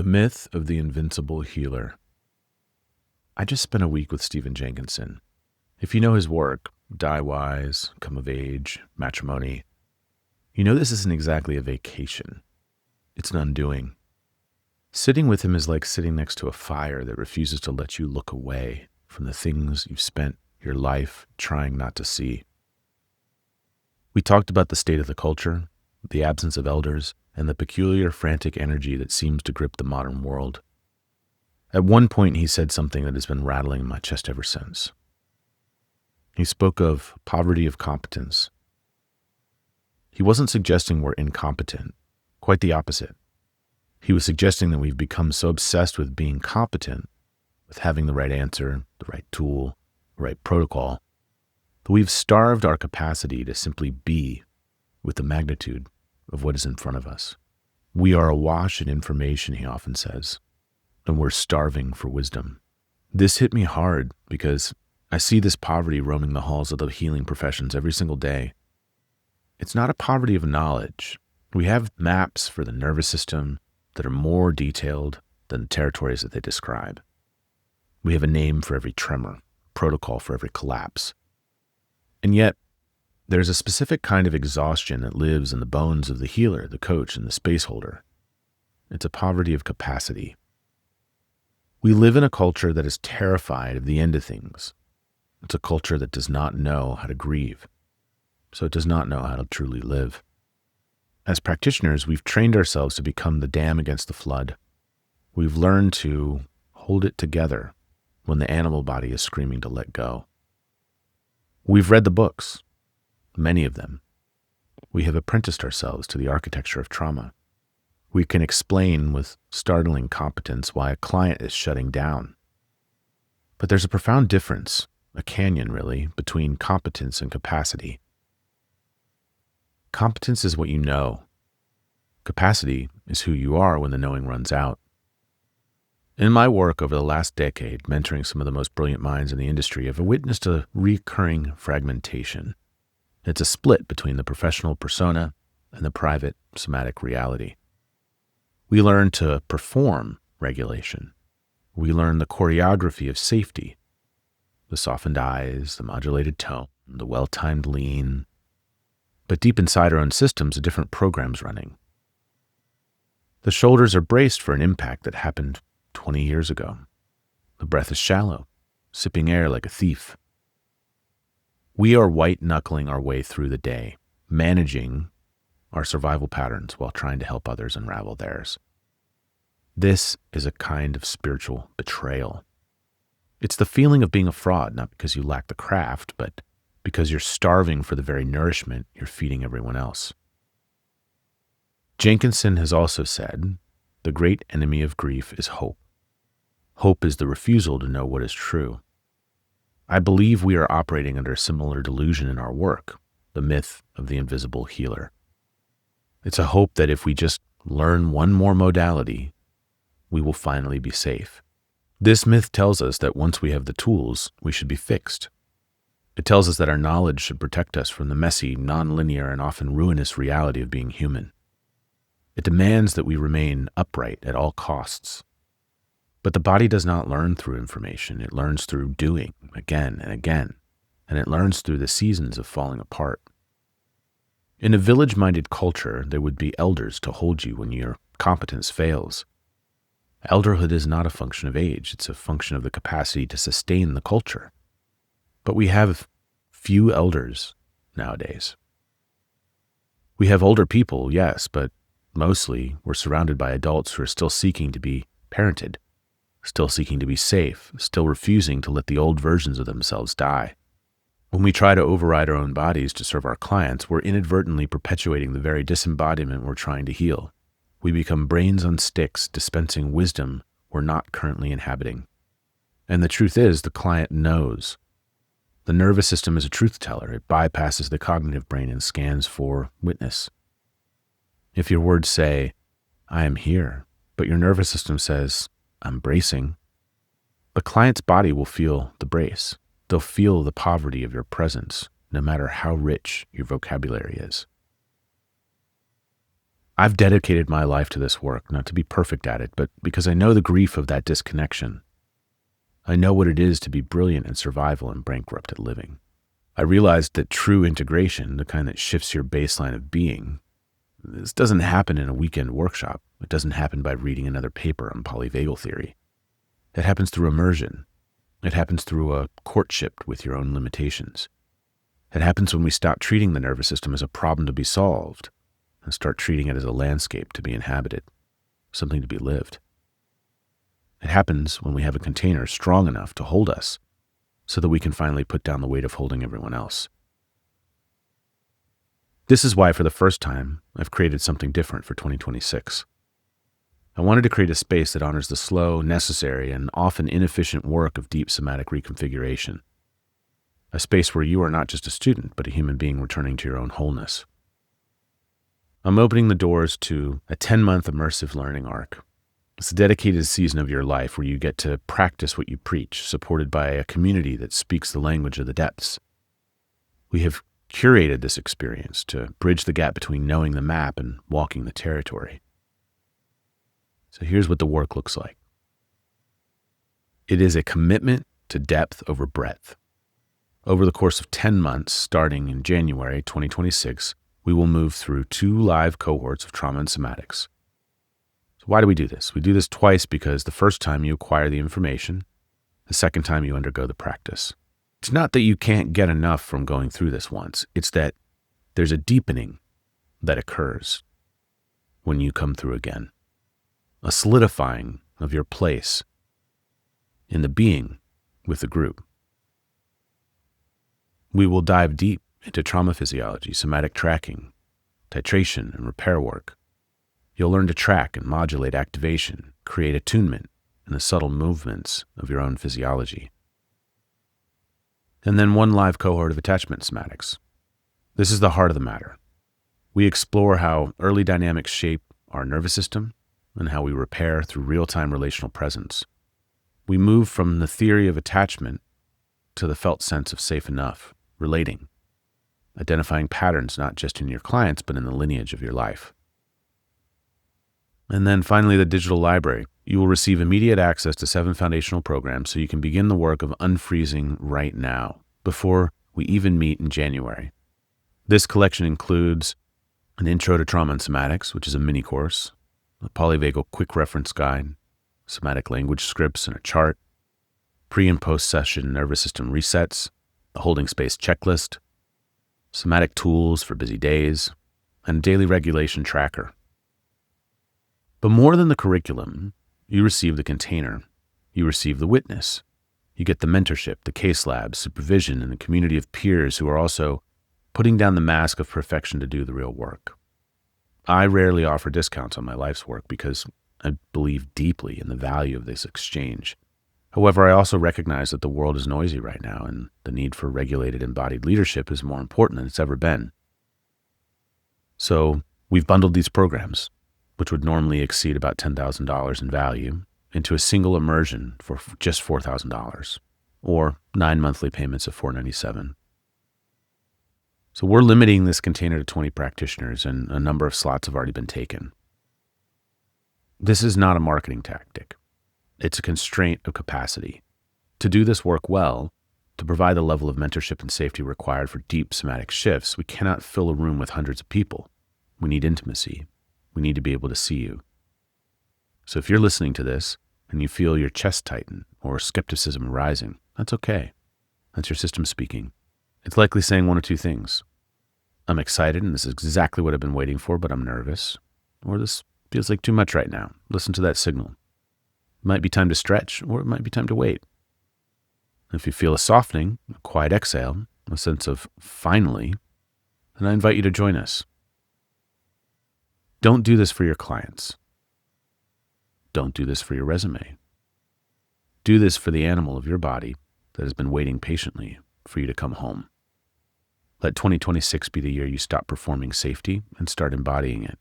myth of the Invincible Healer. I just spent a week with Stephen Jenkinson. If you know his work, Die Wise, Come of Age, Matrimony, you know this isn't exactly a vacation. It's an undoing. Sitting with him is like sitting next to a fire that refuses to let you look away from the things you've spent your life trying not to see. We talked about the state of the culture, the absence of elders, and the peculiar frantic energy that seems to grip the modern world. At one point, he said something that has been rattling in my chest ever since. He spoke of poverty of competence. He wasn't suggesting we're incompetent, quite the opposite. He was suggesting that we've become so obsessed with being competent, with having the right answer, the right tool, the right protocol, that we've starved our capacity to simply be with the magnitude of what is in front of us. We are awash in information, he often says, and we're starving for wisdom. This hit me hard because I see this poverty roaming the halls of the healing professions every single day. It's not a poverty of knowledge. We have maps for the nervous system that are more detailed than the territories that they describe. We have a name for every tremor, protocol for every collapse. And yet, there's a specific kind of exhaustion that lives in the bones of the healer, the coach, and the space holder. It's a poverty of capacity. We live in a culture that is terrified of the end of things. It's a culture that does not know how to grieve, so it does not know how to truly live. As practitioners, we've trained ourselves to become the dam against the flood. We've learned to hold it together when the animal body is screaming to let go. We've read the books, many of them. We have apprenticed ourselves to the architecture of trauma. We can explain with startling competence why a client is shutting down. But there's a profound difference, a canyon really, between competence and capacity. Competence is what you know. Capacity is who you are when the knowing runs out. In my work over the last decade, mentoring some of the most brilliant minds in the industry, I've witnessed a recurring fragmentation. It's a split between the professional persona and the private somatic reality. We learn to perform regulation. We learn the choreography of safety, the softened eyes, the modulated tone, the well-timed lean. But deep inside our own systems, a different program's running. The shoulders are braced for an impact that happened 20 years ago. The breath is shallow, sipping air like a thief. We are white-knuckling our way through the day, managing our survival patterns while trying to help others unravel theirs. This is a kind of spiritual betrayal. It's the feeling of being a fraud, not because you lack the craft, but because you're starving for the very nourishment you're feeding everyone else. Jenkinson has also said, the great enemy of grief is hope. Hope is the refusal to know what is true. I believe we are operating under a similar delusion in our work, the myth of the invisible healer. It's a hope that if we just learn one more modality, we will finally be safe. This myth tells us that once we have the tools, we should be fixed. It tells us that our knowledge should protect us from the messy, non-linear, and often ruinous reality of being human. It demands that we remain upright at all costs. But the body does not learn through information. It learns through doing again and again, and it learns through the seasons of falling apart. In a village-minded culture, there would be elders to hold you when your competence fails. Elderhood is not a function of age. It's a function of the capacity to sustain the culture. But we have few elders nowadays. We have older people, yes, but mostly we're surrounded by adults who are still seeking to be parented, still seeking to be safe, still refusing to let the old versions of themselves die. When we try to override our own bodies to serve our clients, we're inadvertently perpetuating the very disembodiment we're trying to heal. We become brains on sticks dispensing wisdom we're not currently inhabiting. And the truth is, the client knows. The nervous system is a truth teller. It bypasses the cognitive brain and scans for witness. If your words say, I am here, but your nervous system says, I'm bracing, the client's body will feel the brace. They'll feel the poverty of your presence, no matter how rich your vocabulary is. I've dedicated my life to this work, not to be perfect at it, but because I know the grief of that disconnection. I know what it is to be brilliant at survival and bankrupt at living. I realized that true integration, the kind that shifts your baseline of being, this doesn't happen in a weekend workshop. It doesn't happen by reading another paper on polyvagal theory. It happens through immersion. It happens through a courtship with your own limitations. It happens when we stop treating the nervous system as a problem to be solved and start treating it as a landscape to be inhabited, something to be lived. It happens when we have a container strong enough to hold us so that we can finally put down the weight of holding everyone else. This is why, for the first time, I've created something different for 2026. I wanted to create a space that honors the slow, necessary, and often inefficient work of deep somatic reconfiguration. A space where you are not just a student, but a human being returning to your own wholeness. I'm opening the doors to a 10-month immersive learning arc. It's a dedicated season of your life where you get to practice what you preach, supported by a community that speaks the language of the depths. We have curated this experience to bridge the gap between knowing the map and walking the territory. So here's what the work looks like. It is a commitment to depth over breadth. Over the course of 10 months, starting in January 2026, we will move through 2 live cohorts of trauma and somatics. So why do we do this? We do this twice because the first time you acquire the information, the second time you undergo the practice. It's not that you can't get enough from going through this once. It's that there's a deepening that occurs when you come through again. A solidifying of your place in the being with the group. We will dive deep into trauma physiology, somatic tracking, titration, and repair work. You'll learn to track and modulate activation, create attunement in the subtle movements of your own physiology. And then 1 live cohort of attachment somatics. This is the heart of the matter. We explore how early dynamics shape our nervous system and how we repair through real-time relational presence. We move from the theory of attachment to the felt sense of safe enough, relating, identifying patterns not just in your clients, but in the lineage of your life. And then finally, the digital library. You will receive immediate access to 7 foundational programs so you can begin the work of unfreezing right now, before we even meet in January. This collection includes an Intro to Trauma and Somatics, which is a mini course, a polyvagal quick reference guide, somatic language scripts and a chart, pre- and post-session nervous system resets, a holding space checklist, somatic tools for busy days, and a daily regulation tracker. But more than the curriculum, you receive the container. You receive the witness. You get the mentorship, the case lab, supervision, and the community of peers who are also putting down the mask of perfection to do the real work. I rarely offer discounts on my life's work because I believe deeply in the value of this exchange. However, I also recognize that the world is noisy right now and the need for regulated embodied leadership is more important than it's ever been. So we've bundled these programs, which would normally exceed about $10,000 in value, into a single immersion for just $4,000, or 9 monthly payments of $497. So we're limiting this container to 20 practitioners, and a number of slots have already been taken. This is not a marketing tactic. It's a constraint of capacity. To do this work well, to provide the level of mentorship and safety required for deep somatic shifts, we cannot fill a room with hundreds of people. We need intimacy. We need to be able to see you. So if you're listening to this and you feel your chest tighten or skepticism rising, that's okay. That's your system speaking. It's likely saying one or two things. I'm excited and this is exactly what I've been waiting for, but I'm nervous. Or this feels like too much right now. Listen to that signal. It might be time to stretch, or it might be time to wait. If you feel a softening, a quiet exhale, a sense of finally, then I invite you to join us. Don't do this for your clients. Don't do this for your resume. Do this for the animal of your body that has been waiting patiently for you to come home. Let 2026 be the year you stop performing safety and start embodying it.